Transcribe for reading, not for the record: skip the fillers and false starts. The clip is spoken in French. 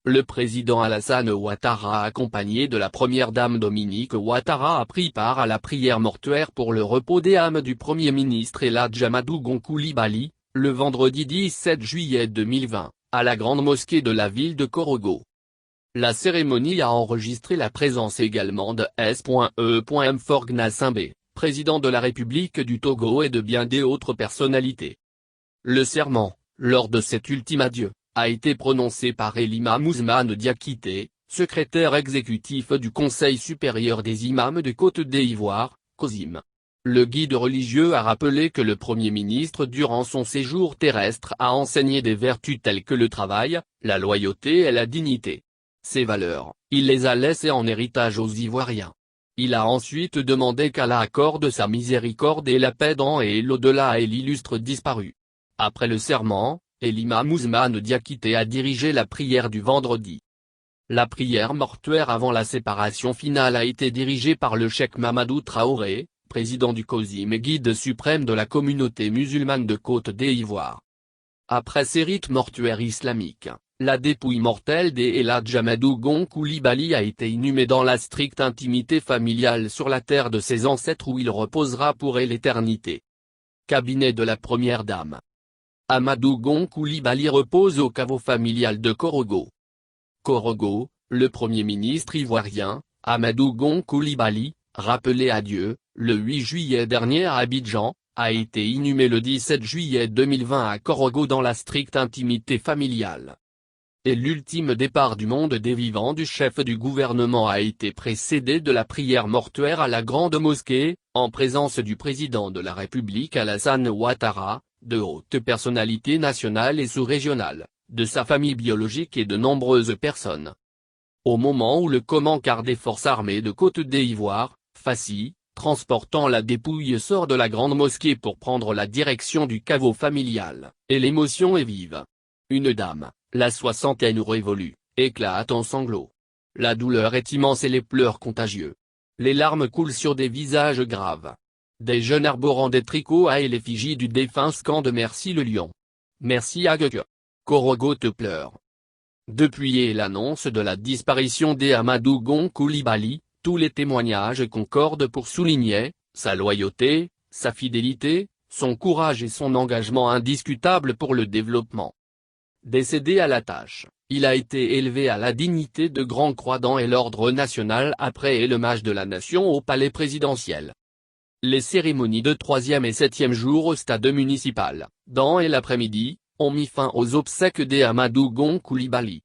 Le président Alassane Ouattara accompagné de la première dame Dominique Ouattara a pris part à la prière mortuaire pour le repos des âmes du Premier ministre Elhadji Amadou Gon Coulibaly, le vendredi 17 juillet 2020, à la grande mosquée de la ville de Korogo. La cérémonie a enregistré la présence également de S.E. Mforgna Simbé, président de la République du Togo et de bien des autres personnalités. Le serment, lors de cet ultime adieu, a été prononcé par El Imam Ousmane Diakité, secrétaire exécutif du Conseil supérieur des imams de Côte d'Ivoire, COSIM. Le guide religieux a rappelé que le Premier ministre durant son séjour terrestre a enseigné des vertus telles que le travail, la loyauté et la dignité. Ces valeurs, il les a laissées en héritage aux Ivoiriens. Il a ensuite demandé qu'Allah accorde sa miséricorde et la paix dans et l'au-delà à l'illustre disparu. Après le serment, l'imam Ousmane Diakité a dirigé la prière du vendredi. La prière mortuaire avant la séparation finale a été dirigée par le cheikh Mamadou Traoré, président du COSIM et guide suprême de la communauté musulmane de Côte d'Ivoire. Après ces rites mortuaires islamiques, la dépouille mortelle d'Elhadji Amadou Gon Coulibaly a été inhumée dans la stricte intimité familiale sur la terre de ses ancêtres où il reposera pour l'éternité. Cabinet de la première dame. Amadou Gon Coulibaly repose au caveau familial de Korogo. Korogo, le Premier ministre ivoirien, Amadou Gon Coulibaly, rappelé à Dieu, le 8 juillet dernier à Abidjan, a été inhumé le 17 juillet 2020 à Korogo dans la stricte intimité familiale. Et l'ultime départ du monde des vivants du chef du gouvernement a été précédé de la prière mortuaire à la grande mosquée, en présence du président de la République Alassane Ouattara, de hautes personnalités nationales et sous-régionales, de sa famille biologique et de nombreuses personnes. Au moment où le commandant des forces armées de Côte d'Ivoire, Fassi, transportant la dépouille sort de la grande mosquée pour prendre la direction du caveau familial, et l'émotion est vive. Une dame, la soixantaine révolue, éclate en sanglots. La douleur est immense et les pleurs contagieux. Les larmes coulent sur des visages graves. Des jeunes arborant des tricots à l'effigie du défunt scandent Merci le lion. Merci Ageke. Korogo te pleure. Depuis l'annonce de la disparition d'Amadou Gon Coulibaly, tous les témoignages concordent pour souligner sa loyauté, sa fidélité, son courage et son engagement indiscutable pour le développement. Décédé à la tâche, il a été élevé à la dignité de Grand Croix dans l'ordre national après l'hommage de la nation au palais présidentiel. Les cérémonies de 3e et 7e jour au stade municipal, dans l'après-midi, ont mis fin aux obsèques d'Amadou Gon Coulibaly.